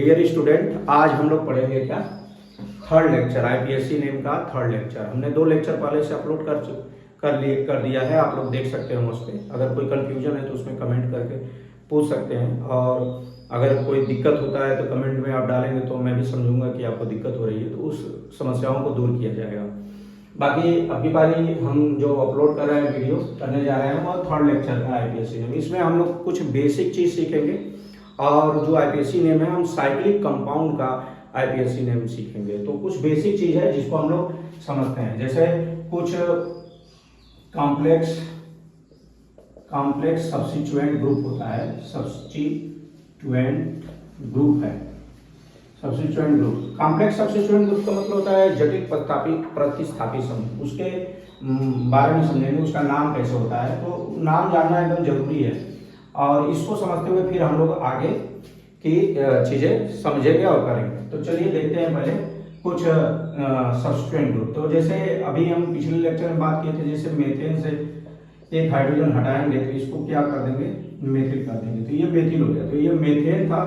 Dear student, आज हम लोग पढ़ेंगे क्या, थर्ड लेक्चर, आईपीएससी नेम का थर्ड लेक्चर। हमने 2 लेक्चर पहले से अपलोड कर दिया है, आप लोग देख सकते हैं उस पर। अगर कोई कंफ्यूजन है तो उसमें कमेंट करके पूछ सकते हैं, और अगर कोई दिक्कत होता है तो कमेंट में आप डालेंगे तो मैं भी समझूंगा कि आपको दिक्कत हो रही है, तो उस समस्याओं को दूर किया जाएगा। बाकी अभी बारी हम जो अपलोड कर रहे हैं वीडियो करने जा रहे हैं वो थर्ड लेक्चर का आईपीएससी नेम। इसमें हम लोग कुछ बेसिक चीज़ सीखेंगे, और जो आईपीएससी नेम है हम साइक्लिक कंपाउंड का आईपीएससी नेम सीखेंगे। तो कुछ बेसिक चीज़ है जिसको हम लोग समझते हैं, जैसे कुछ कॉम्प्लेक्स सब्स्टिट्यूएंट ग्रुप होता है, सब्स्टिट्यूएंट ग्रुप है, substituent group. Complex substituent group का मतलब होता है जटिल प्रतिस्थापी समूह। उसके बारे में समझेंगे, उसका नाम कैसे होता है, तो नाम जानना एकदम जरूरी है। और इसको समझते हुए फिर हम लोग आगे की चीज़ें समझेंगे और करेंगे। तो चलिए देखते हैं पहले कुछ सब्स्टिट्यूएंट ग्रुप। तो जैसे अभी हम पिछले लेक्चर में बात किए थे, जैसे मीथेन से एक हाइड्रोजन हटाएंगे तो इसको क्या कर देंगे, मेथिल कर देंगे, तो ये मेथिल हो गया। तो ये मीथेन था,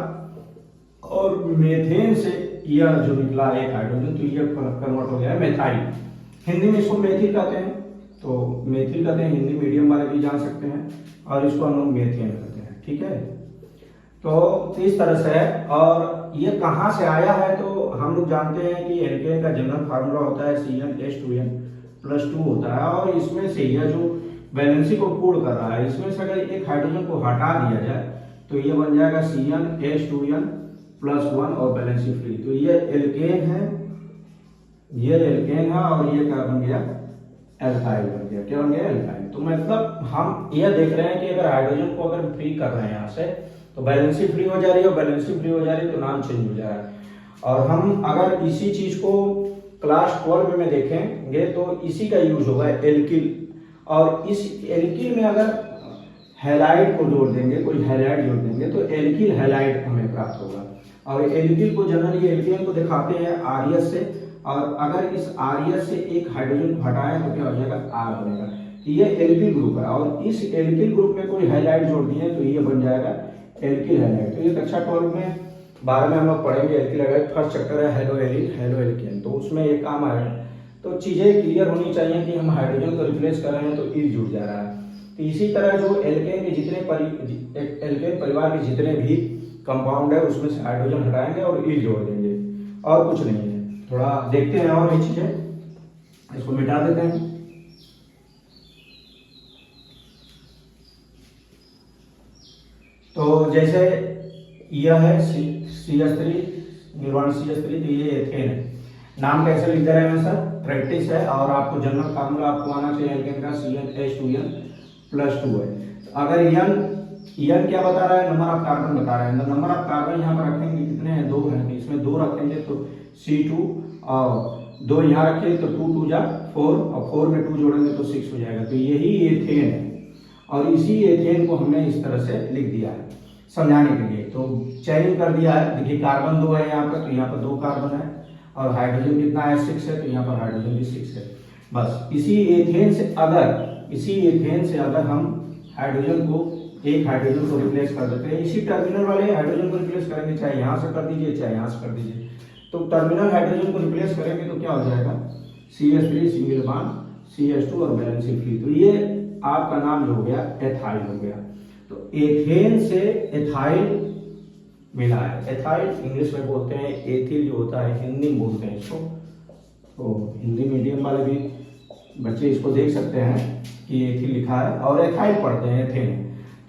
और मीथेन से यह जो निकला एक हाइड्रोजन, तो ये कन्वर्ट हो गया मेथाइल। हिंदी में इसको मेथिल कहते हैं, तो मेथिल कहते हैं, हिंदी मीडियम वाले भी जान सकते हैं, और इसको हम लोग मेथेन कहते हैं। ठीक है, तो इस तरह से है। और ये कहाँ से आया है, तो हम लोग जानते हैं कि एल्केन का जनरल फार्मूला होता है CnH2n+2 होता है, और इसमें से यह जो वैलेंसी को पूर्ण कर रहा है, इसमें से अगर एक हाइड्रोजन को हटा दिया जाए तो ये बन जाएगा CnH2n+1 और वैलेंसी फ्री। तो ये एल्केन है, ये एल्केन है, और ये क्या बन गया, एल्काइल बन गया। क्या बन गया, एल्काइल। तो मतलब हम यह देख रहे हैं कि अगर हाइड्रोजन को अगर फ्री कर रहे हैं यहाँ से, तो वैलेंसी फ्री हो जा रही है, और वैलेंसी फ्री हो जा रही है तो नाम चेंज हो जा रहा है। और हम अगर इसी चीज को क्लास 12 में देखेंगे तो इसी का यूज होगा, एल्किल। और इस एल्किल में अगर हैलाइड को जोड़ देंगे, कोई हैलाइड जोड़ देंगे, तो एल्किल हैलाइड हमें प्राप्त होगा। और एल्किल को जनरली एल्केन को दिखाते हैं आरएस से, और अगर इस आरएस से एक हाइड्रोजन को हटाएं तो क्या हो जाएगा, आर बनेगा। ये एल्किल ग्रुप है, और इस एल्किल ग्रुप में कोई हैलाइड जोड़ दिए तो ये बन जाएगा एल्किल हैलाइड। तो ये कक्षा 12 में 12 में हम लोग पढ़ेंगे एल्किल हैलाइड। फर्स्ट चैप्टर है हेलो एलिन, हेलो एल्केन, तो उसमें ये काम आएगा। तो चीजें क्लियर होनी चाहिए कि हम हाइड्रोजन को रिप्लेस कर रहे हैं तो इल जुड़ जा रहा है। तो इसी तरह जो एल्केन के जितने एल्केन परिवार के जितने भी कंपाउंड है उसमें से हाइड्रोजन हटाएंगे और इल जोड़ देंगे, और कुछ नहीं है। थोड़ा देखते हैं और ये चीजें, इसको मिटा देते हैं। तो जैसे यह है CH3, निर्वाण CH3, तो ये एथेन है। नाम कैसे लिख दे रहे हैं सर, प्रैक्टिस है, और आपको जनरल फार्मूला आपको आना चाहिए एल्केन का, CnH2n+2 है। अगर n क्या बता रहा है, नंबर ऑफ कार्बन बता रहा है। नंबर ऑफ कार्बन यहाँ पर रखेंगे कितने हैं, 2 हैं, इसमें 2 रखेंगे तो C2, और 2 यहाँ रखेंगे तो 2 2 जा 4, और 4 में 2 जोड़ेंगे तो 6 हो जाएगा। तो यही एथेन है, और इसी एथेन को हमने इस तरह से लिख दिया है समझाने के लिए। तो चयनित कर दिया है, देखिए कार्बन 2 है यहाँ पर, तो यहाँ पर 2 कार्बन है, और हाइड्रोजन कितना है, 6 है, तो यहाँ पर हाइड्रोजन भी 6 है। बस इसी एथेन से अगर हम हाइड्रोजन को, एक हाइड्रोजन को रिप्लेस कर देते हैं, इसी टर्मिनल वाले हाइड्रोजन को रिप्लेस करेंगे, चाहे यहाँ से कर दीजिए चाहे यहाँ से कर दीजिए, तो टर्मिनल हाइड्रोजन को रिप्लेस करेंगे तो क्या हो जाएगा, CH3 सिंगल बॉन्ड CH2 और वैलेंसी फ्री। तो ये आपका नाम जो हो गया एथाइल हो गया। तो एथेन से एथाइल मिला है। एथाइल इंग्लिश में बोलते हैं, एथिल जो होता है हिंदी में बोलते हैं इसको। तो हिंदी मीडियम वाले भी बच्चे इसको देख सकते हैं कि एथिल लिखा है, और एथाइल पढ़ते हैं, एथेन।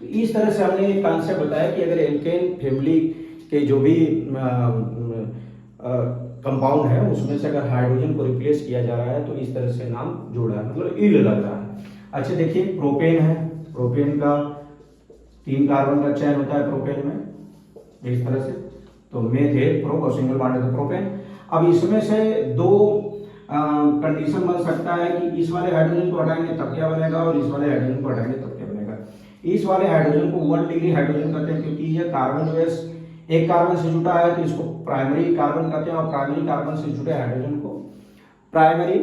तो इस तरह से हमने एक कॉन्सेप्ट बताया कि अगर एल्केन फैमिली के जो भी कंपाउंड है उसमें से अगर हाइड्रोजन को रिप्लेस किया जा रहा है तो इस तरह से नाम जोड़ा है, मतलब इल लग रहा है। अच्छा देखिए, प्रोपेन है, प्रोपेन का 3 कार्बन का चयन होता है प्रोपेन में इस तरह से, तो मेथेन प्रो और सिंगल बॉन्ड है तो प्रोपेन। अब इसमें से 2 कंडीशन बन सकता है कि इस वाले हाइड्रोजन को हटाएंगे तब क्या बनेगा, और इस वाले हाइड्रोजन को हटाएंगे तब क्या बनेगा। इस वाले हाइड्रोजन को 1 डिग्री हाइड्रोजन कहते हैं, क्योंकि यह कार्बन जो है एक कार्बन से जुटा है तो इसको प्राइमरी कार्बन कहते हैं, और प्राइमरी कार्बन से जुड़े हाइड्रोजन को प्राइमरी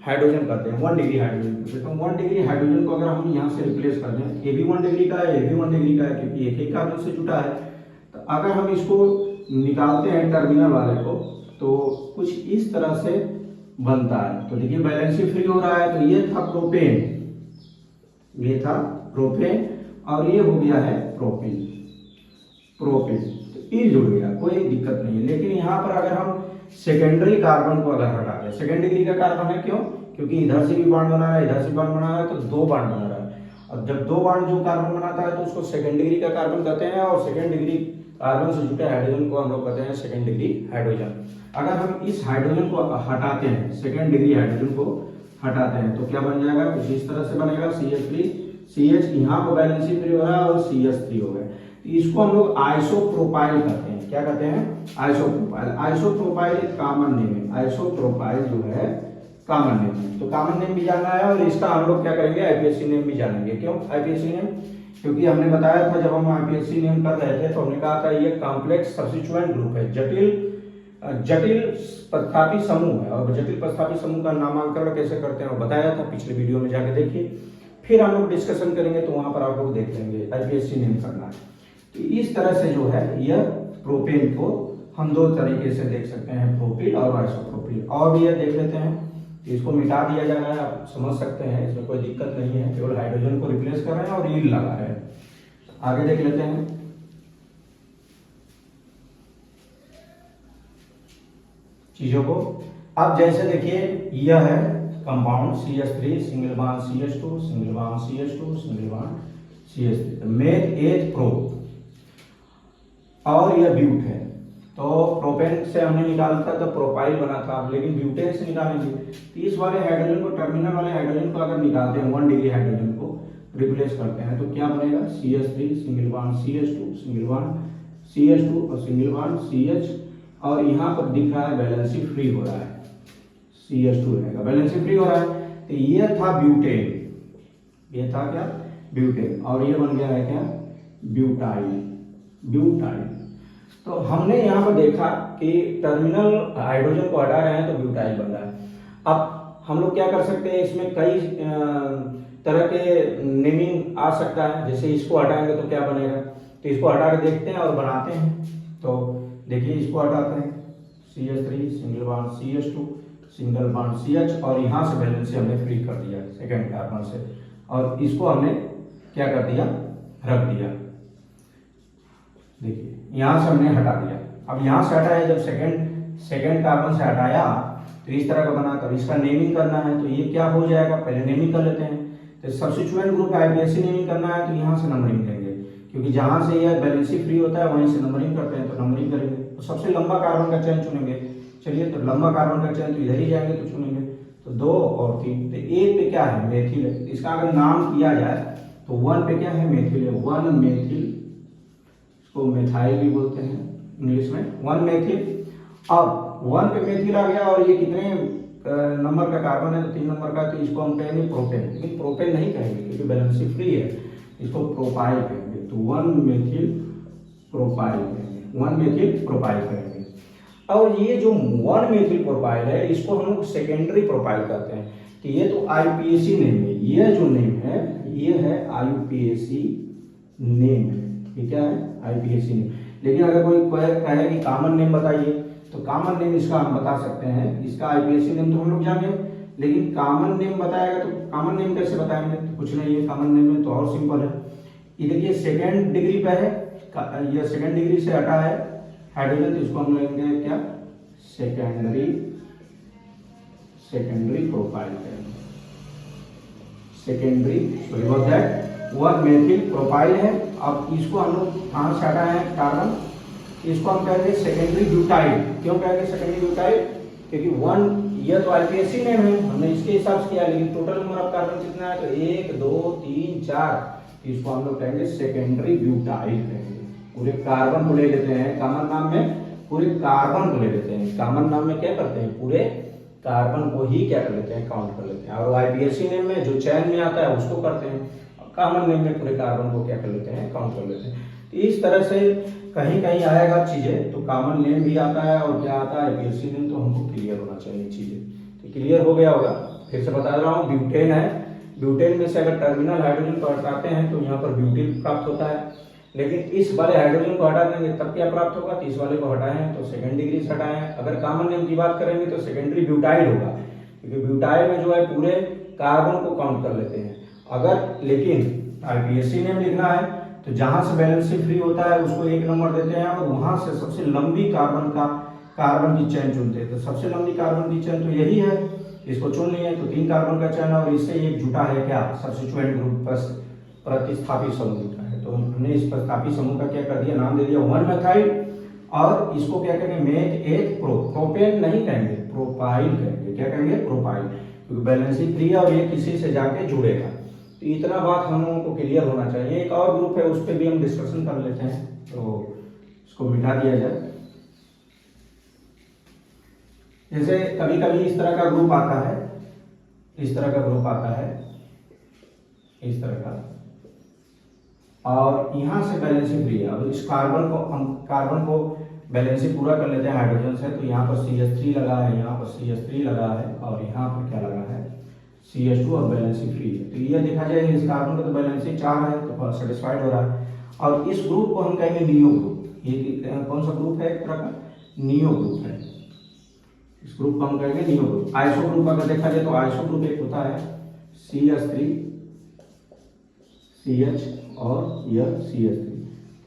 हाइड्रोजन कहते हैं, 1 डिग्री हाइड्रोजन। तो 1 डिग्री हाइड्रोजन को अगर हम यहाँ से रिप्लेस कर दें, ये भी 1 डिग्री का है, ये भी 1 डिग्री का है, क्योंकि एक ही कार्बन से जुटा है। तो अगर हम इसको निकालते हैं टर्मिनल वाले को तो कुछ इस तरह से बनता है। तो देखिए वैलेंसी फ्री हो रहा है, तो ये था प्रोपेन, ये था प्रोपेन और ये हो गया है प्रोपिन, प्रोपिन। तो ये जुड़ गया, कोई दिक्कत नहीं है। लेकिन यहाँ पर अगर हम सेकेंडरी कार्बन को अगर हटा दें, सेकेंड डिग्री का कार्बन है, क्यों? क्योंकि इधर से भी बॉन्ड बना रहा है, इधर से बॉन्ड बना रहा है, तो दो बॉन्ड बना रहा है। और जब दो बॉन्ड जो कार्बन बनाता है तो उसको सेकेंड डिग्री का कार्बन कहते हैं, और सेकेंड डिग्री कार्बन से जुटे हाइड्रोजन को हम लोग कहते हैं सेकेंड डिग्री हाइड्रोजन। अगर हम इस हाइड्रोजन को हटाते हैं, सेकेंड डिग्री हाइड्रोजन को हटाते हैं, तो क्या बन जाएगा? कुछ इस तरह से बनेगा, CH3 CH, यहाँ पर वैलेंसी फ्री हो रहा है और CH3 हो गया। तो इसको हम लोग आइसोप्रोपाइल कहते हैं। क्या कहते हैं? आइसोप्रोपाइल। आइसोप्रोपाइल एक कॉमन नेम है, आइसोप्रोपाइल जो है कॉमन नेम है। तो कॉमन नेम भी जानना है और इसका हम लोग क्या करेंगे? आईपीएससी नेम भी जानेंगे। क्यों आईपीएससी नेम? क्योंकि हमने बताया था जब हम आईपीएससी नेम कर रहे थे तो हमने कहा था ये कॉम्प्लेक्स सब्स्टिट्यूएंट ग्रुप है, जटिल प्रतिस्थापी समूह है। और जटिल प्रतिस्थापी समूह का नामांकन कैसे करते हैं वो बताया था, पिछले वीडियो में जाके देखिए। फिर हम लोग डिस्कशन करेंगे तो वहां पर आप लोग देख लेंगे आईपीएससी नेम करना है। तो इस तरह से जो है यह प्रोपेन को हम दो तरीके से देख सकते हैं, प्रोपिल और आइसोप्रोपिल। और भी यह देख लेते हैं, इसको मिटा दिया जा रहा है, आप समझ सकते हैं, इसमें कोई दिक्कत नहीं है, केवल हाइड्रोजन को रिप्लेस कर रहे हैं और ईल लगा रहे हैं। आगे देख लेते हैं। चीजों को अब जैसे देखिए, यह है compound CH3 single bond CH2 single bond CH2 single bond CH3, meth eth pro, और यह ब्यूट है। तो प्रोपेन से हमने निकाला था तो प्रोपाइल बना था, लेकिन ब्यूटेन से निकालेंगे। तो इस वाले हाइड्रोजन को, टर्मिनल वाले हाइड्रोजन को अगर निकालते हैं, 1 डिग्री हाइड्रोजन को रिप्लेस करते हैं, तो क्या बनेगा? CH3 single bond CH2 single bond CH2 और सिंगल बॉन्ड CH, और यहाँ पर दिख रहा है वैलेंसी फ्री हो रहा है, CH2 रहेगा, वैलेंसी फ्री हो रहा है। तो ये था ब्यूटेन, ये था क्या? ब्यूटेन। और ये बन गया है क्या? Butyl, butyl. तो हमने यहाँ पर देखा कि टर्मिनल हाइड्रोजन को हटा रहे हैं तो ब्यूटाइल बन रहा है। अब हम लोग क्या कर सकते हैं, इसमें कई तरह के नेमिंग आ सकता है। जैसे इसको हटाएंगे तो क्या बनेगा, तो इसको हटा के देखते हैं और बनाते हैं। तो देखिए इसको हटाते हैं, CH3 single bond CH2 single bond CH, और यहाँ से वैलेंसी हमने फ्री कर दिया सेकेंड कार्बन से, और इसको हमने क्या कर दिया? रख दिया। देखिए यहाँ से हमने हटा दिया। अब यहाँ से हटाया, जब सेकेंड कार्बन से हटाया तो इस तरह का बना। तो इसका नेमिंग करना है, तो ये क्या हो जाएगा? पहले नेमिंग कर लेते हैं। तो सब्स्टिट्यूएंट ग्रुप आईपीएससी नेमिंग करना है, तो यहाँ से नंबरिंग देंगे, क्योंकि जहाँ से यह वैलेंसी फ्री होता है वहीं से नंबरिंग करते हैं, तो नंबरिंग करेंगे। तो सबसे लंबा कार्बन का चयन चुनेंगे। चलिए, तो लंबा कार्बन का चयन तो इधर ही जाएंगे, तो चुनेंगे। तो 2 और 3, तो 1 पे क्या है? मेथिल है। इसका अगर नाम किया जाए तो 1 पे क्या है? मेथिल है, 1 मेथिल, इसको मेथाइल भी बोलते हैं इंग्लिश में, 1 मेथिल। अब 1 पे मेथिल आ गया, और ये कितने नंबर का कार्बन है? तो 3 नंबर का। तो इसको हम कहेंगे प्रोपेन, लेकिन प्रोपेन नहीं कहेंगे क्योंकि वैलेंसी फ्री है, इसको प्रोपाइल कहेंगे। तो 1 मेथिल प्रोपाइल कहेंगे, 1 मेथिल प्रोपाइल कहेंगे। और ये जो 1 मेथिल प्रोपाइल है, इसको हम लोग सेकेंडरी प्रोपाइल कहते हैं। तो ये तो आईपीएससी नेम है, ये जो नेम है ये है आईपीएससी नेम है। ये क्या है? IPSC name. लेकिन अगर कोई कहे कि कॉमन नेम बताइए, तो कॉमन नेम इसका हम बता सकते हैं। इसका आईपीएससी नेम तो हम लोग जाने, लेकिन कॉमन नेम बताएगा तो कॉमन नेम कैसे बताएंगे? तो कुछ नहीं है, कॉमन नेम में तो और सिंपल है। ये देखिए सेकेंड डिग्री पे है, ये सेकेंड डिग्री से हटा है हाइड्रोजन, तो इसको हम लेंगे क्या? सेकेंडरी प्रोपाइल करेंगे, secondary, sorry about that, 1 methyl propyl है। अब इसको हम लोग कहाँ से हटाए हैं? कार्बन, इसको हम कहेंगे सेकेंडरी ब्यूटाइल। क्यों कहेंगे सेकेंडरी ब्यूटाइल? क्योंकि 1, यह तो आईपीएससी नेम है, हमने इसके हिसाब से किया, लेकिन टोटल नंबर ऑफ कार्बन कितना है? तो 1 2 3 4, इसको हम लोग कहेंगे सेकेंडरी ब्यूटाइल कहेंगे। पूरे कार्बन को ले लेते हैं, कॉमन नाम में पूरे कार्बन को ले लेते हैं। कॉमन नाम में क्या करते हैं? पूरे कार्बन को ही क्या कर लेते हैं? काउंट कर लेते हैं। और आईपीएससी नेम में जो चयन में आता है उसको करते हैं, कॉमन नेम में पूरे कार्बन को क्या कर लेते हैं? काउंट कर लेते हैं। तो इस तरह से कहीं कहीं आएगा चीजें, तो कॉमन नेम भी आता है और क्या आता है? IPSC name. तो हमको क्लियर होना चाहिए चीजें। तो क्लियर हो गया होगा, फिर से बता रहा हूँ। ब्यूटेन है, ब्यूटेन में से अगर टर्मिनल हाइड्रोजन को हटाते हैं तो यहाँ पर ब्यूटिल प्राप्त होता है। लेकिन इस वाले हाइड्रोजन को हटा देंगे तब क्या प्राप्त होगा, तो इस वाले को हटाए हैं तो सेकेंड डिग्री से हटाए हैं। अगर कॉमन नेम की बात करेंगे तो सेकेंडरी ब्यूटाइल होगा, क्योंकि ब्यूटाइल में जो है पूरे कार्बन को काउंट कर लेते हैं। अगर लेकिन आईपीएससी नेम लिखना है तो जहां से वैलेंसी फ्री होता है उसको 1 नंबर देते हैं, और वहां से सबसे लंबी कार्बन की चेन चुनते हैं। तो सबसे लंबी कार्बन की चेन तो यही है, इसको चुन लिए तो 3 कार्बन का चेन, और इससे एक जुटा है क्या, सब्स्टिट्यूएंट ग्रुप, प्रतिस्थापी समूह जुटा है। तो हमने इस प्रतिस्थापी समूह का क्या कर दिया, नाम दे दिया 1 मेथाइल, और इसको क्या कहेंगे, मेथ एथ प्रोपेन नहीं कहेंगे, प्रोपाइल कहेंगे। क्या कहेंगे, प्रोपाइल, क्योंकि बैलेंसिंग फ्री है और ये किसी से जाके जुड़ेगा। तो इतना बात हम लोगों को क्लियर होना चाहिए। एक और ग्रुप है, उस पर भी हम डिस्कशन कर लेते हैं, तो इसको मिटा दिया जाए। जैसे कभी कभी इस तरह का ग्रुप आता है, इस तरह का ग्रुप आता है, इस तरह का, और यहां से बैलेंसिंग फ्री है। अब इस कार्बन को बैलेंसिंग पूरा कर लेते हैं हाइड्रोजन से, तो यहाँ पर CH3 लगा है, यहाँ पर CH3 लगा है, और यहाँ पर क्या लगा है, CH2, और बैलेंसिंग फ्री है। तो ये देखा जाए इस कार्बन का तो बैलेंसिंग 4 है, तो सेटिस्फाइड हो रहा है। और इस ग्रुप को हम कहेंगे नियो ग्रुप। ये कौन सा ग्रुप है, एक तरह का नियो ग्रुप है। इस ग्रुप को हम कहेंगे नियो ग्रुप। आइसो ग्रुप अगर देखा जाए तो आइसो ग्रुप एक होता है CH3 CH और यह CH3,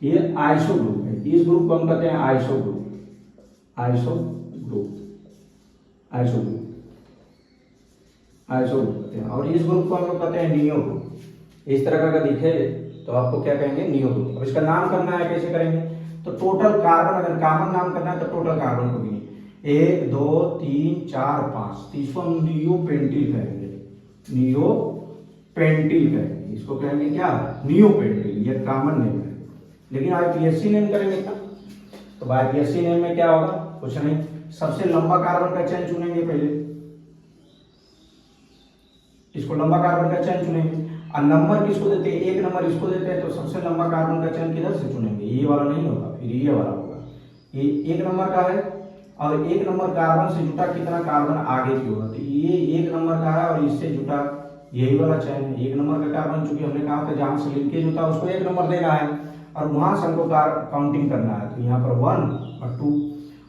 ये आइसो ग्रुप है। इस ग्रुप को हम कहते हैं iso group, iso group, iso group, iso group कहते हैं। और इस ग्रुप को हम लोग कहते हैं नियो ग्रुप। इस तरह का अगर दिखे तो आपको क्या कहेंगे, नियो ग्रुप। अब इसका नाम करना है, कैसे करेंगे, तो टोटल कार्बन, अगर कॉमन नाम करना है तो टोटल कार्बन को गिनिए, 1 2 3 4 5, तो इसको हम नियो पेंटिल कहेंगे, नियो पेंटिल कहेंगे। इसको कहेंगे क्या, नियो पेंटिल, ये कॉमन नेम है। लेकिन आईपीएससी नेम करेंगे क्या, तो आईपीएससी नेम में क्या होगा, कुछ नहीं, सबसे लंबा कार्बन का चेन चुनेंगे पहले, इसको लंबा कार्बन का चेन चुनेंगे। और नंबर किसको देते हैं, 1 नंबर इसको देते हैं, तो सबसे लंबा कार्बन का चेन किधर से चुनेंगे, ये वाला नहीं होगा, फिर ये वाला होगा। ये 1 नंबर का है, और 1 नंबर कार्बन से जुटा कितना कार्बन आगे की होगा, तो ये 1 नंबर का है, और इससे जुटा यही वाला चेन है। 1 नंबर का कार्बन, चूंकि हमने कहा था जहां से लिंकेज होता है उसको 1 नंबर देना है, और वहां से हमको काउंटिंग करना है। तो यहाँ पर 1 और 2,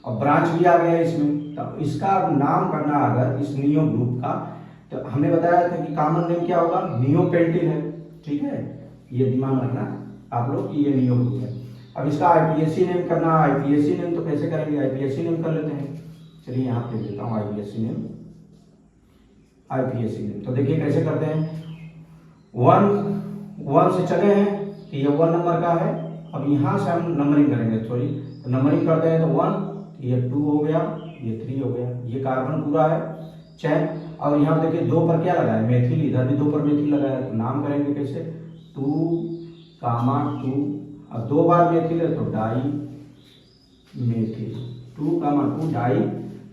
और ब्रांच भी आ गया इसमें। तो इसका नाम करना अगर इस नियो ग्रुप का, तो हमने बताया था कि कॉमन नेम क्या होगा, नियो पेंटिल है, ठीक है, ये दिमाग रखना आप लोग कि ये नियो ग्रुप है। अब इसका आईपीएससी नेम करना, आईपीएससी नेम तो कैसे करेंगे, आईपीएससी नेम कर लेते हैं। चलिए यहाँ पे देता हूँ आईपीएससी नेम, आईपीएससी नेम। तो देखिए कैसे करते हैं, 1 से चले हैं, तो ये 1 नंबर का है। अब यहाँ से हम नंबरिंग करेंगे, सॉरी, तो नंबरिंग करते हैं तो 1, ये 2 हो गया, ये 3 हो गया, ये कार्बन पूरा है चेन। और यहाँ देखिए 2 पर क्या लगा है, मेथिल, इधर भी 2 पर मेथिल लगा है, तो नाम करेंगे कैसे, 2, 2, अब 2 बार मेथिल है तो डाई मेथिल, 2, 2 डाई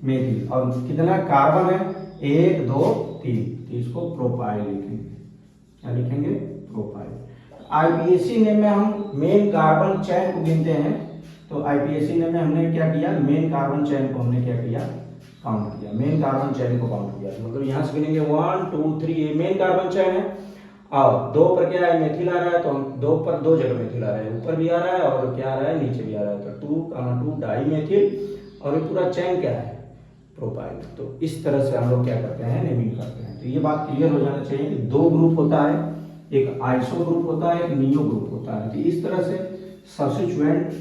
मेथिल। और कितना कार्बन है, 1 2 3, तो इसको प्रोपाइल लिखेंगे। क्या लिखेंगे, प्रोपाइल। आईपीएससी नेम में हम मेन कार्बन चेन को गिनते हैं, तो आईपीएससी नेम में हमने क्या किया, मेन कार्बन चेन को हमने क्या किया, काउंट किया, मेन कार्बन चेन को काउंट किया। मतलब यहाँ से गिनेंगे 1 2 3, ये मेन कार्बन चेन है। और 2 पर क्या है, मेथिल आ रहा है, तो हम 2 पर 2 जगह मेथिल आ रहा है, ऊपर भी आ रहा है और क्या आ रहा है, नीचे भी आ रहा है, तो 2 2 डाई मेथिल, और ये पूरा चेन क्या है, प्रोपाइल। तो इस तरह से हम लोग क्या करते हैं, नेमिंग करते हैं। तो ये बात क्लियर हो जाना चाहिए कि 2 ग्रुप होता है, एक आइसो ग्रुप होता है, एक नियो ग्रुप होता है। तो इस तरह से सब्स्टिट्यूएंट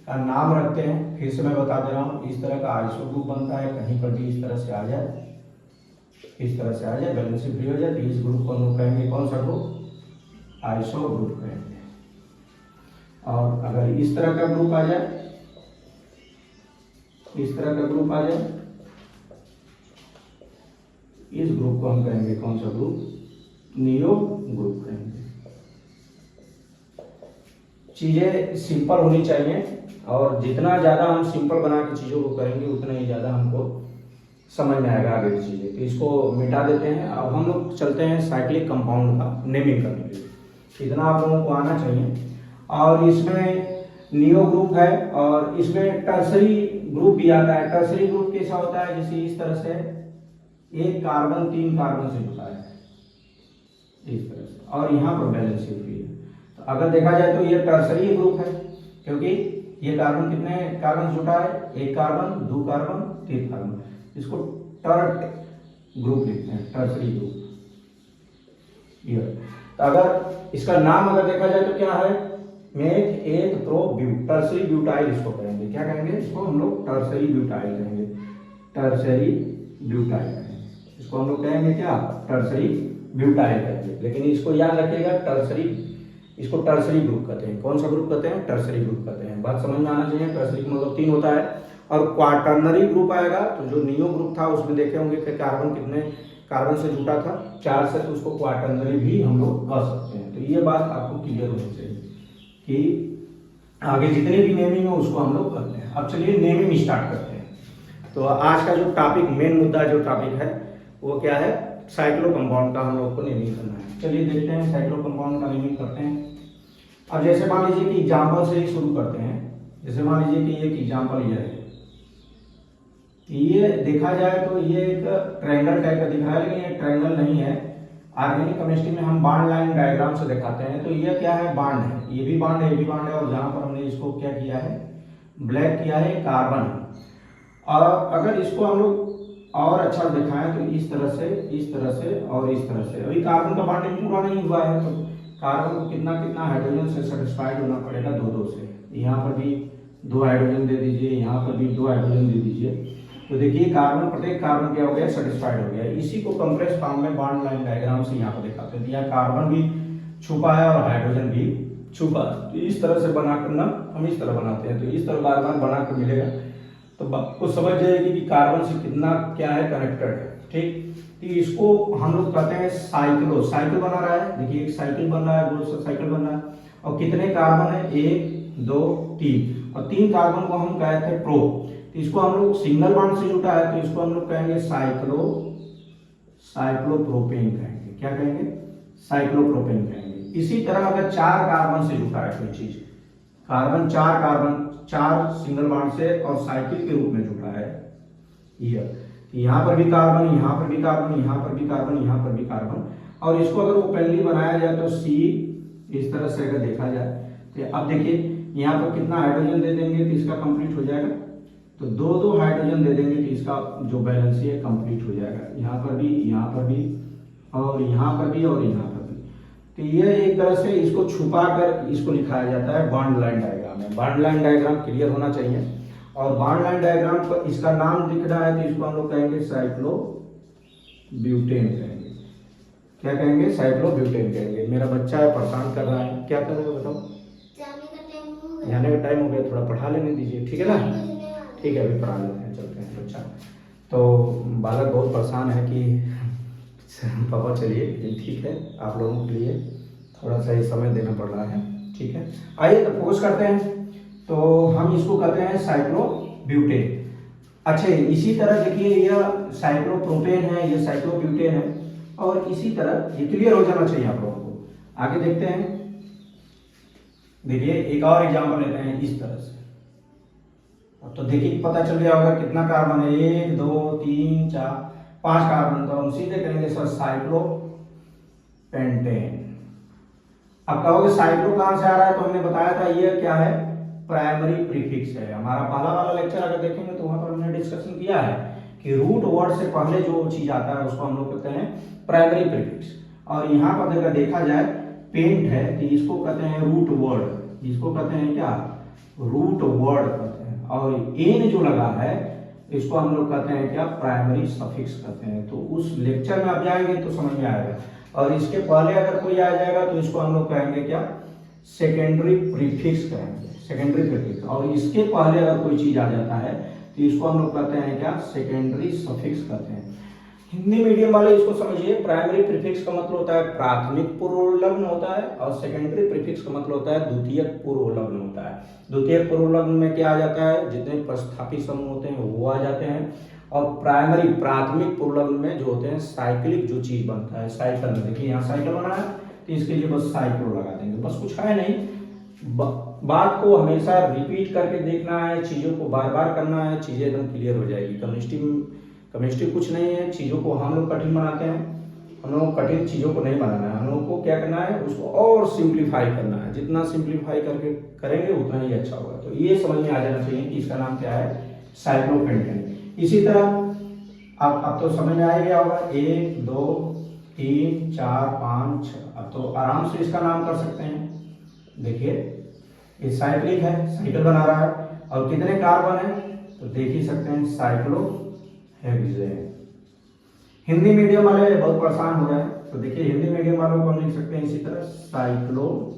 का नाम रखते हैं। फिर से मैं बता दे रहा हूँ, इस तरह का आइसो ग्रुप बनता है, कहीं पर भी इस तरह से आ जाए, इस तरह से आ जाए, बैलेंसिंग फ्री हो जाए, तो इस ग्रुप को हम लोग कहेंगे कौन सा ग्रुप, आइसो ग्रुप कहेंगे। और अगर इस तरह का ग्रुप आ जाए, इस तरह का ग्रुप आ जाए, इस ग्रुप को हम कहेंगे कौन सा ग्रुप, नियो ग्रुप कहेंगे। चीजें सिंपल होनी चाहिए, और जितना ज्यादा हम सिंपल बना के चीजों को करेंगे उतना ही ज्यादा हमको समझ में आएगा आगे की चीजें। तो इसको मिटा देते हैं। अब हम लोग चलते हैं साइक्लिक कंपाउंड का नेमिंग करने के लिए। इतना आप लोगों को आना चाहिए। और इसमें नियो ग्रुप है, और इसमें टर्सरी ग्रुप भी आता है। टर्सरी ग्रुप कैसा होता है, जैसे इस तरह से एक कार्बन 3 कार्बन से जुड़ा है, इस तरह से, और यहाँ पर बैलेंसिंग फ्री है। तो अगर देखा जाए तो ये टर्सरी ग्रुप है, क्योंकि ये कार्बन कितने कार्बन जुटा है, एक कार्बन, दो कार्बन, तीन कार्बन, इसको टर्ट ग्रुप लिखते हैं, टर्सरी ग्रुप। ये तो अगर इसका नाम अगर देखा जाए तो क्या है, meth eth pro ब्यूट, tertiary butyl इसको कहेंगे। क्या कहेंगे इसको हम लोग? टर्सरी ब्यूटाइल कहेंगे, टर्सरी ब्यूटाइल कहेंगे इसको हम लोग कहेंगे क्या? टर्सरी ब्यूटाइल कहेंगे। लेकिन इसको याद रखिएगा टर्सरी, इसको टर्सरी ग्रुप कहते हैं। कौन सा ग्रुप कहते हैं? टर्सरी ग्रुप कहते हैं। बात समझ में आना चाहिए। टर्सरी का मतलब 3 होता है। और क्वाटर्नरी ग्रुप आएगा तो जो नियो ग्रुप था उसमें देखे होंगे कि कार्बन कितने कार्बन से जुटा था, 4 से, तो उसको क्वाटर्नरी भी हम लोग कह सकते हैं। तो ये बात आपको क्लियर होनी चाहिए कि आगे जितने भी नेमिंग है उसको हम लोग करते हैं। अब चलिए नेमिंग स्टार्ट करते हैं। तो आज का जो टॉपिक, मेन मुद्दा जो टॉपिक है वो क्या है? साइक्लो कंपाउंड का हम लोग को नेमिंग करना है। चलिए देखते हैं साइक्लो कंपाउंड का नेमिंग करते हैं। अब जैसे मान लीजिए कि एग्जाम्पल से ही शुरू करते हैं। जैसे मान लीजिए कि एक एग्जाम्पल ये है, ये देखा जाए तो ये एक ट्रायंगल टाइप का दिख रहा है, लेकिन ये ट्रायंगल नहीं है। ऑर्गेनिक केमिस्ट्री में हम बॉन्ड लाइन डायग्राम से दिखाते हैं। तो ये क्या है? बॉन्ड है, ये भी बॉन्ड है, ये भी बॉन्ड है, और जहां पर हमने इसको क्या किया है? ब्लैक किया है, कार्बन। और अगर इसको हम लोग और अच्छा दिखाएं तो इस तरह से, इस तरह से और इस तरह से। अभी कार्बन का बॉन्डिंग पूरा नहीं हुआ है, तो कार्बन को कितना कितना हाइड्रोजन से सेटिस्फाइड होना पड़ेगा? 2-2 से। यहाँ पर भी 2 हाइड्रोजन दे दीजिए, यहाँ पर भी 2 हाइड्रोजन दे दीजिए। तो देखिए कार्बन, प्रत्येक कार्बन क्या हो गया? सेटिस्फाइड हो गया। इसी को कंप्रेस फॉर्म में बॉन्ड लाइन डायग्राम से यहाँ पर दिखाते हैं। यहाँ कार्बन भी छुपा है और हाइड्रोजन भी छुपा है। तो इस तरह से बनाकर ना हम इस तरह बनाते हैं। तो इस तरह बार बार बनाकर मिलेगा तो आपको समझ जाएगी कि कार्बन से कितना क्या है कनेक्टेड है। ठीक, तो इसको हम लोग कहते हैं साइक्लो। साइकिल बना रहा है, देखिए एक साइकिल बन रहा है, गोल सा साइकिल बन रहा है। और कितने कार्बन है? 1 2 3, और 3 कार्बन को हम कहते हैं प्रो। तो इसको हम लोग सिंगल बॉन्ड से जुटा है, तो इसको हम लोग कहेंगे साइक्लो, साइक्लोप्रोपेन कहेंगे। क्या कहेंगे? साइक्लोप्रोपेन कहेंगे। इसी तरह अगर 4 कार्बन से जुटा है कोई चीज, कार्बन 4 सिंगल बॉन्ड से और साइकिल के रूप में जुटा है, यहाँ पर भी कार्बन, यहाँ पर भी कार्बन, यहाँ पर भी कार्बन, यहाँ पर भी कार्बन, और इसको अगर ओपनली बनाया जाए तो सी इस तरह से अगर देखा जाए तो अब देखिए यहाँ पर कितना हाइड्रोजन दे देंगे तो इसका कंप्लीट हो जाएगा। तो 2-2 हाइड्रोजन दे देंगे तो इसका जो बैलेंस है कंप्लीट हो जाएगा। यहाँ पर भी, यहाँ पर भी, और यहाँ पर भी, और यहाँ पर भी। तो ये एक तरह से इसको छुपा कर इसको लिखाया जाता है बॉन्ड लाइन डायग्राम में। बॉन्ड लाइन डायग्राम क्लियर होना चाहिए। और बॉन्ड लाइन डायग्राम पर इसका नाम दिख रहा है तो इसको हम लोग कहेंगे साइक्लो ब्यूटेन कहेंगे। क्या कहेंगे? साइक्लो ब्यूटेन कहेंगे। मेरा बच्चा है, परेशान कर रहा है, क्या करेगा बताओ? जाने का टाइम हो गया, थोड़ा पढ़ा लेने दीजिए, ठीक है ना? ठीक है, अभी पढ़ा लेते हैं, चलते हैं। अच्छा, तो बालक बहुत परेशान है कि पापा चलिए, ठीक है, आप लोगों के लिए थोड़ा सा ही समय देना पड़ रहा है, ठीक है। आइए तो फोकस करते हैं। तो हम इसको कहते हैं साइक्लोब्यूटेन। अच्छा, इसी तरह देखिए यह साइक्लोप्रोपेन है, यह साइक्लोब्यूटेन है, और इसी तरह ये क्लियर हो जाना चाहिए आप लोगों को। आगे देखते हैं। देखिए एक और एग्जांपल लेते हैं इस तरह से। अब तो देखिए पता चल गया होगा कितना कार्बन है, 1 2 3 4 5 कार्बन। तो हम सीधे कहेंगे सर साइक्लोपेंटेन। अब कहोगे साइक्लो कहां से आ रहा है? तो हमने बताया था ये क्या है? प्राइमरी प्रीफिक्स है। हमारा पहला वाला लेक्चर अगर देखेंगे तो वहां पर हमने डिस्कशन किया है कि रूट वर्ड से पहले जो चीज आता है उसको हम लोग कहते हैं प्राइमरी प्रीफिक्स। और यहाँ पर अगर देखा जाए पेंट है तो इसको कहते हैं रूट वर्ड। इसको कहते हैं क्या? रूट वर्ड कहते हैं। और एन जो लगा है इसको हम लोग कहते हैं क्या? प्राइमरी सफिक्स कहते हैं। तो उस लेक्चर में आप जाएंगे तो समझ में आएगा। और इसके पहले अगर कोई आ जाएगा तो इसको हम लोग कहेंगे क्या? सेकेंडरी प्रीफिक्स कहेंगे, सेकेंडरी प्रीफिक्स। और इसके पहले अगर कोई चीज आ जाता है तो इसको हम लोग कहते हैं क्या? सेकेंडरी सफिक्स कहते हैं। हिंदी मीडियम वाले इसको समझिए, प्राइमरी प्रीफिक्स का मतलब होता है प्राथमिक पूर्वलग्न होता है, और सेकेंडरी प्रीफिक्स का मतलब होता है द्वितीयक पूर्वलग्न होता है। द्वितीयक पूर्वलग्न में क्या आ जाता है? जितने प्रतिस्थापी समूह होते हैं वो आ जाते हैं। और प्राइमरी प्राथमिक पूर्वलग्न में जो होते हैं साइक्लिक जो चीज बनता है, साइकिल में देखिए यहाँ साइकिल बना है तो इसके लिए बस साइक्लो लगा देंगे, बस कुछ है नहीं। बात को हमेशा रिपीट करके देखना है, चीजों को बार बार करना है, चीजें एकदम क्लियर हो जाएगी। केमिस्ट्री कुछ नहीं है, चीजों को हम लोग कठिन बनाते हैं हम लोगों को कठिन चीज़ों को नहीं बनाना है, हम लोगों को क्या करना है, उसको और सिंप्लीफाई करना है। जितना सिंप्लीफाई करके करेंगे उतना ही अच्छा होगा। तो ये समझ में आ जाना चाहिए कि इसका नाम क्या है, साइक्लोपेंटेन। इसी तरह अब तो समझ में आ गया होगा, 1 2 3 4 5 6, अब तो आराम से इसका नाम कर सकते हैं। देखिए ये साइक्लिक है, साइकिल बना रहा है, और कितने कार्बन है तो देख ही सकते हैं, साइक्लोहेक्सेन। हिंदी मीडियम वाले बहुत परेशान हो रहे हैं, तो देखिए हिंदी मीडियम वालों को हम लिख सकते हैं इसी तरह, साइक्लोहेक्सेन।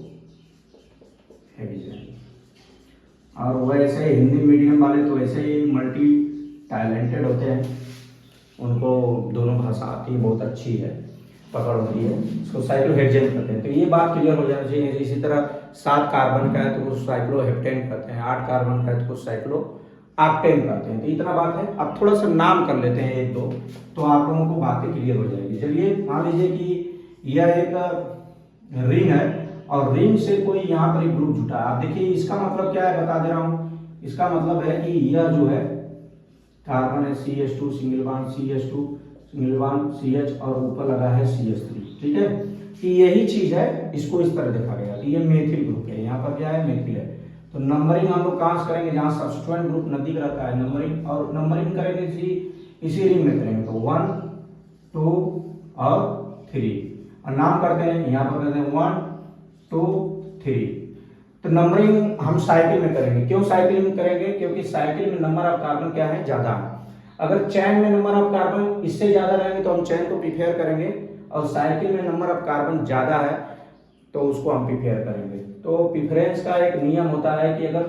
और वैसे हिंदी मीडियम वाले तो ऐसे ही मल्टी टैलेंटेड होते हैं, उनको दोनों भाषा आती है, बहुत अच्छी है, पकड़ होती है, इसको साइक्लोहेक्सेन कहते हैं। तो ये बात क्लियर हो जाना चाहिए। इसी तरह 7 कार्बन का है तो वो साइक्लोहेप्टेन कहते हैं, 8 कार्बन का है तो वो साइक्लोऑक्टेन कहते हैं। तो इतना बात है। अब थोड़ा सा नाम कर लेते हैं 1 2, तो आप लोगों को बातें क्लियर हो जाएगी। चलिए मान लीजिए कि यह एक रिंग है, और रिंग से कोई यहाँ पर एक ग्रुप जुटा है। आप देखिए इसका मतलब क्या है, बता दे रहा हूँ। इसका मतलब है कि यह जो है कार्बन है CH2 single bond, CH2 single bond CH, और ऊपर लगा है CH3, ठीक है। कि यही चीज है, इसको इस तरह देखा गया। तो ये मेथिल ग्रुप है, यहाँ पर क्या है, मेथिल है। तो नंबरिंग हम लोग कहाँ से करेंगे, जहाँ सब्स्टिट्यूएंट ग्रुप नजदीक रहता है, नंबरिंग, और नंबरिंग करेंगे इसी रिंग में करेंगे। तो 1 2 और 3, और नाम करते हैं, यहाँ पर करते हैं 1 2 3। तो नंबरिंग हम साइकिल में करेंगे। क्यों साइकिल में करेंगे, क्योंकि साइकिल में नंबर ऑफ कार्बन क्या है, ज्यादा है। अगर चैन में नंबर ऑफ कार्बन इससे ज्यादा रहेंगे तो हम चैन को प्रीफेयर करेंगे, और साइकिल में नंबर ऑफ कार्बन ज्यादा है तो उसको हम प्रीफेयर करेंगे। तो प्रीफरेंस का एक नियम होता है कि अगर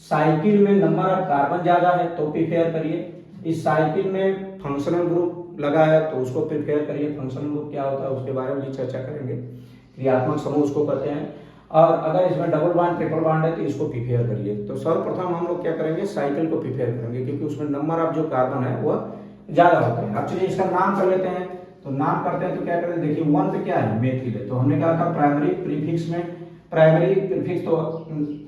साइकिल में नंबर ऑफ कार्बन ज्यादा है तो प्रीफेयर करिए, इस साइकिल में फंक्शनल ग्रुप लगा है तो उसको प्रीफेयर करिए। फंक्शनल ग्रुप क्या होता है उसके बारे में भी चर्चा करेंगे, क्रियात्मक समूह उसको कहते हैं। और अगर इसमें डबल बॉन्ड ट्रिपल बॉन्ड है तो इसको प्रीफेयर करिए। तो सर्वप्रथम हम लोग क्या करेंगे, साइकिल को प्रीफेयर करेंगे, क्योंकि उसमें नंबर ऑफ जो कार्बन है वह ज्यादा होते हैं। अब चलिए इसका नाम कर लेते हैं। तो नाम करते हैं तो क्या करें, देखिए 1 पे क्या है, मेथिल है। तो हमने कहा था प्राइमरी प्रीफिक्स में, प्राइमरी प्रीफिक्स तो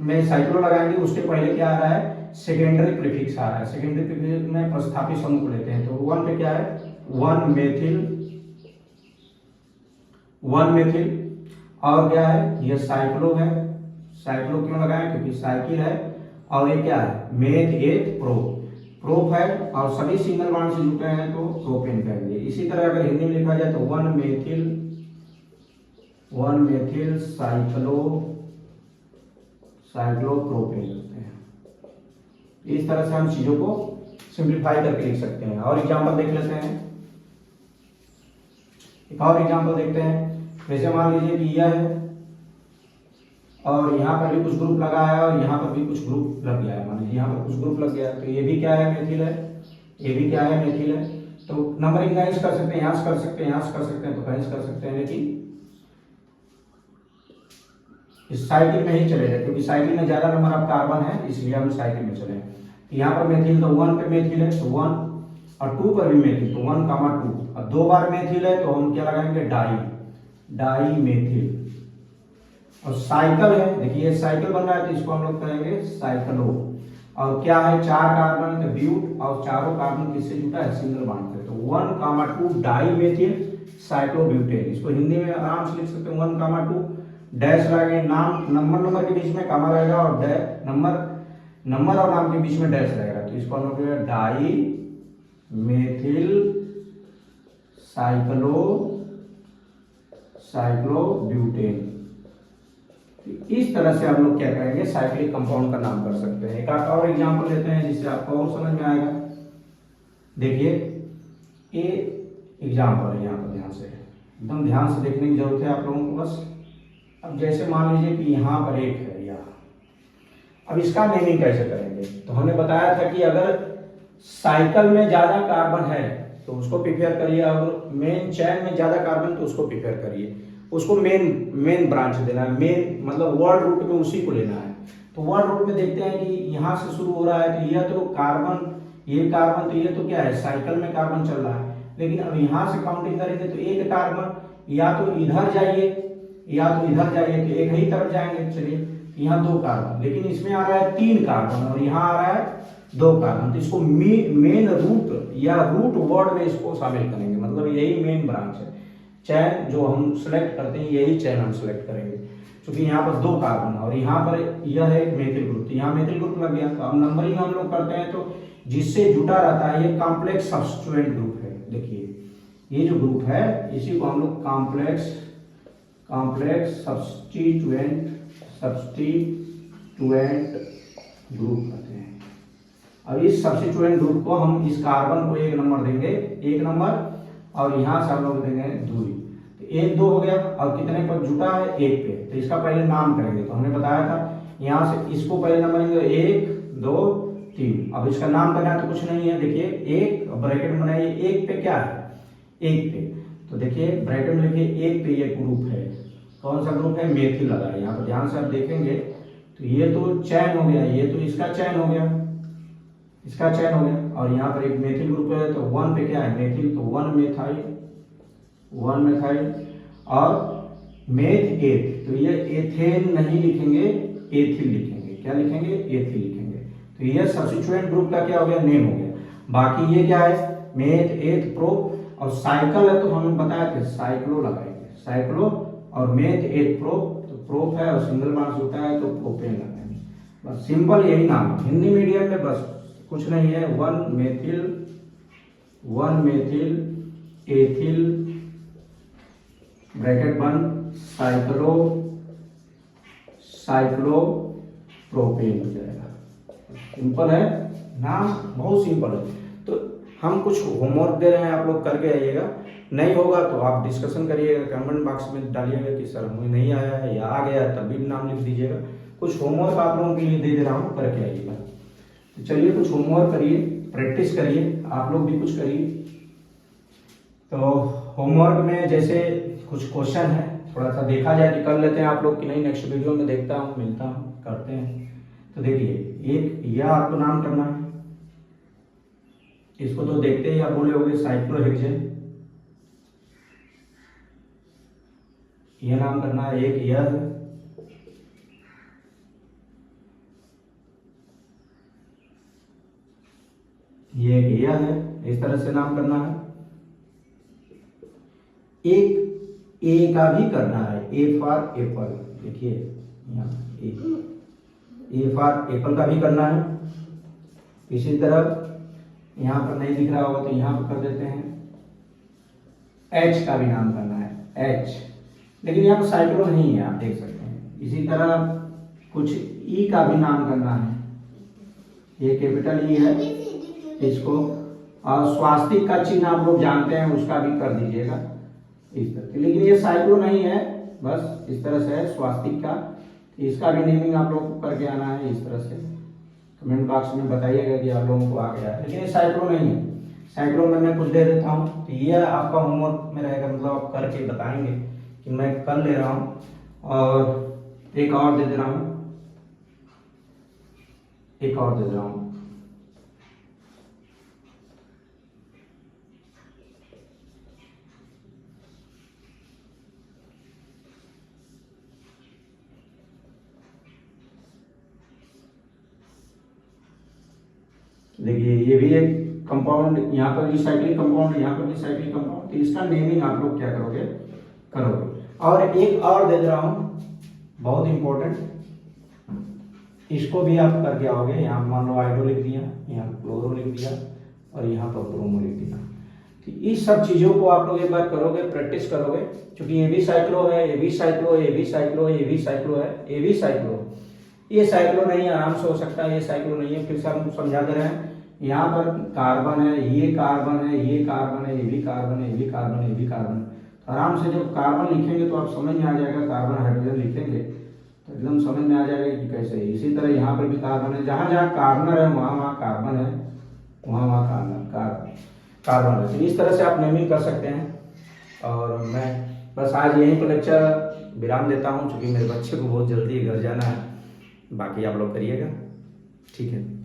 में साइक्लो लगाएंगे, उसके पहले क्या आ रहा है, सेकेंडरी प्रीफिक्स आ रहा है। सेकेंडरी प्रीफिक्स में प्रतिस्थापित समूह को लेते हैं। तो 1 पे क्या है, 1 मेथिल, 1 मेथिल, और क्या है, ये साइक्लो है। साइक्लो क्यों लगाएं, क्योंकि साइकिल है, और ये क्या है, मेथ 8 प्रोप है, और सभी सिंगल बॉन्ड से जुटे हैं तो प्रोपेन कहेंगे। इसी तरह अगर हिंदी में लिखा जाए तो 1 मेथिल साइक्लोप्रोपेन करते हैं। इस तरह से हम चीजों को सिंप्लीफाई करके लिख सकते हैं। और एग्जांपल देख लेते हैं, एक और एग्जांपल देखते हैं। जैसे मान लीजिए कि यह है, और यहाँ पर भी कुछ ग्रुप लगा है, और यहाँ पर भी कुछ ग्रुप लग गया है। मान लीजिए यहाँ पर कुछ ग्रुप लग गया है, तो ये भी क्या है, मेथिल है, ये भी क्या है, मेथिल है। तो नंबरिंग कहीं से कर सकते हैं, यहाँ से कर सकते हैं, यहाँ से कर सकते हैं, तो कहीं से कर सकते हैं, लेकिन इस साइकिल में ही चलेगा, क्योंकि साइकिल में ज्यादा नंबर ऑफ कार्बन है, इसलिए हम साइकिल में चले। यहाँ पर मेथिल, तो 1 पे मेथिल है तो 1, और 2 पर भी मेथिल, तो 1, 2। और 2 बार मेथिल है तो हम क्या लगाएंगे, डाई मेथिल। और साइकिल है, देखिए साइकिल बन रहा है तो इसको हम लोग कहेंगे साइक्लो। और क्या है, 4 कार्बन है ब्यूट, और चारों कार्बन किससे जुटा है, सिंगल बॉन्ड से। तो 1, 2 डाई मेथिल साइक्लोब्यूटेन। इसको हिंदी में आराम से लिख सकते हैं 1, 2 डैश लगाएंगे, नाम नंबर के बीच में कामा रहेगा, और नंबर और नाम के बीच में डैश रहेगा। तो इसको हम लोग डाई मेथिल साइक्लोब्यूटेन। इस तरह से हम लोग क्या करेंगे, साइक्लिक कंपाउंड का नाम कर सकते हैं। एक और एग्जांपल लेते हैं जिससे आपको और समझ में आएगा। देखिए ये एग्जांपल है, यहाँ पर ध्यान से, एकदम ध्यान से देखने की जरूरत है आप लोगों को बस। अब जैसे मान लीजिए कि यहाँ पर एक है यहाँ, अब इसका नेमिंग कैसे करेंगे, तो हमने बताया था कि अगर साइकिल में ज्यादा कार्बन है तो उसको प्रीफेयर करिए, और मेन चैन में ज्यादा कार्बन तो उसको प्रीफेयर करिए। उसको मेन ब्रांच देना है, मेन मतलब वर्ड रूट में उसी को लेना है। तो वर्ड रूट में देखते हैं कि यहाँ से शुरू हो रहा है, तो यह तो कार्बन, ये कार्बन, तो ये तो क्या है, साइकिल में कार्बन चल रहा है। लेकिन अब यहाँ से काउंटिंग करेंगे तो एक कार्बन या तो इधर जाइए या तो इधर जाइए, तो एक ही तरफ जाएंगे। चलिए यहाँ 2 कार्बन, लेकिन इसमें आ रहा है 3 कार्बन, और यहाँ आ रहा है 2 कार्बन। तो इसको मेन रूट या रूट वर्ड में इसको शामिल करेंगे, मतलब यही मेन ब्रांच है। चैन जो हम सेलेक्ट करते हैं यही चैन हम सेलेक्ट करेंगे, क्योंकि यहाँ पर 2 कार्बन और यहाँ पर यह है एक मेथिल ग्रुप, तो यहाँ मेथिल ग्रुप लग गया। तो अब नंबरिंग हम लोग करते हैं तो जिससे जुटा रहता है ये कॉम्प्लेक्स सब्स्टिट्यूएंट ग्रुप है। देखिए ये जो ग्रुप है इसी को हम लोग कॉम्प्लेक्स सब्स्टिट्यूएंट ग्रुप कहते हैं। अब इस सब्स्टिट्यूएंट ग्रुप को हम इस कार्बन को 1 नंबर देंगे, 1 नंबर, और यहाँ से हम लोग देंगे 2। तो 1 2 हो गया, और कितने पर जुटा है 1 पे, तो इसका पहले नाम करेंगे। तो हमने बताया था यहाँ से इसको पहले नंबर देंगे 1 2 3। अब इसका नाम करना है तो कुछ नहीं है, देखिए 1 ब्रैकेट में बनाइए, 1 पे क्या है 1 पे, तो देखिए ब्रैकेट में लिखिए 1 पे ये ग्रुप है, कौन सा ग्रुप है, मेथिल लगा है। यहाँ पर ध्यान से आप देखेंगे तो ये तो चैन हो गया, ये तो इसका चैन हो गया, इसका चैन हो गया, और यहाँ पर एक मेथिल ग्रुप है तो 1 पे क्या है मेथिल, तो 1 मेथाइल और मेथ 8, तो ये एथेन नहीं लिखेंगे, एथिल लिखेंगे। क्या लिखेंगे, एथिल लिखेंगे। तो ये सब्स्टिट्यूएंट ग्रुप का क्या हो गया, नेम हो गया। बाकी ये क्या है, मेथ 8 प्रो, और साइकिल है तो हमें बताया कि साइक्लो लगाएंगे, साइक्लो, और मेथ 8 प्रो, तो प्रोप है और सिंगल बॉन्ड होता है तो प्रोपेन लगाएंगे। बस सिंपल यही नाम है हिंदी मीडियम में, बस कुछ नहीं है। 1 मेथिल एथिल ब्रैकेट बंद साइक्लो प्रोपेन हो जाएगा। सिंपल है नाम, बहुत सिंपल है। तो हम कुछ होमवर्क दे रहे हैं, आप लोग करके आइएगा। नहीं होगा तो आप डिस्कशन करिएगा, कमेंट बॉक्स में डालिएगा कि सर मुझे नहीं आया है या आ गया, तब भी नाम लिख दीजिएगा। कुछ होमवर्क आप लोगों के लिए दे रहा हूँ, करके आइएगा। तो चलिए कुछ होमवर्क करिए, प्रैक्टिस करिए, आप लोग भी कुछ करिए। तो होमवर्क में जैसे कुछ क्वेश्चन है, थोड़ा सा देखा जाए कि कर लेते हैं आप लोग कि नहीं, नेक्स्ट वीडियो में देखता हूँ, मिलता हूँ, करते हैं। तो देखिए एक यह आपको नाम करना है, इसको तो देखते ही आप बोले होंगे साइक्लोहेक्सेन, यह नाम करना है। एक यह है, ये एक यह है, इस तरह से नाम करना है। एक ए का भी करना है, ए फॉर एप्पल, देखिए यहाँ ए फॉर एप्पल का भी करना है। इसी तरह यहाँ पर नहीं दिख रहा होगा तो यहाँ पर कर देते हैं। एच का भी नाम करना है, एच, लेकिन यहाँ पर साइक्लो नहीं है, आप देख सकते हैं। इसी तरह कुछ ई का भी नाम करना है, ये कैपिटल ई है, इसको, और स्वास्तिक का चिन्ह आप लोग जानते हैं, उसका भी कर दीजिएगा इस तरह। लेकिन ये साइक्लो नहीं है, बस इस तरह से है स्वास्तिक का, इसका भी नेमिंग आप लोग को करके आना है इस तरह से। कमेंट बॉक्स में बताइएगा कि आप लोगों को आ गया है, लेकिन ये साइक्लो नहीं है। साइक्लो में मैं कुछ दे देता हूँ, तो ये आपका होमवर्क में रहेगा, मतलब आप करके बताएंगे कि मैं कर ले रहा हूँ। और एक और दे दे रहा हूँ, एक और दे दे रहा हूँ। देखिए ये भी एक कंपाउंड, यहाँ पर रिसाइक्लिंग कंपाउंड, यहाँ पर रिसाइक्लिंग कंपाउंड, तो इसका नेमिंग आप लोग क्या करोगे, और एक और दे रहा हूँ बहुत इंपॉर्टेंट, इसको भी आप करके आओगे। यहाँ मान लो हाइड्रो लिख दिया, यहाँ क्लोरो लिख दिया, और यहाँ पर ब्रोमो लिख दिया। तो इस सब चीज़ों को आप लोग एक बार करोगे, प्रैक्टिस करोगे, क्योंकि ये भी साइक्लो है, ये भी साइक्लो है, ये भी साइक्लो है, ये भी साइक्लो है, ये भी साइक्लो है, ये साइक्लो नहीं है, आराम से हो सकता है ये साइक्लो नहीं है। फिर से हम समझा दे रहे हैं, यहाँ पर कार्बन है, ये कार्बन है, ये कार्बन है, ये भी कार्बन है, ये भी कार्बन है, ये भी कार्बन है। तो आराम से जब कार्बन लिखेंगे तो आप समझ में आ जाएगा, कार्बन हाइड्रोजन लिखेंगे तो एकदम समझ में आ जाएगा कि कैसे है। इसी तरह यहाँ पर भी कार्बन है, जहाँ जहाँ कार्बन है वहाँ वहाँ कार्बन है, वहाँ वहाँ कार्बन है। तो इस तरह से आप नेमिंग कर सकते हैं। और मैं बस आज यहीं पर लेक्चर विराम देता हूँ, क्योंकि मेरे बच्चे को बहुत जल्दी घर जाना है। बाकी आप लोग करिएगा, ठीक है।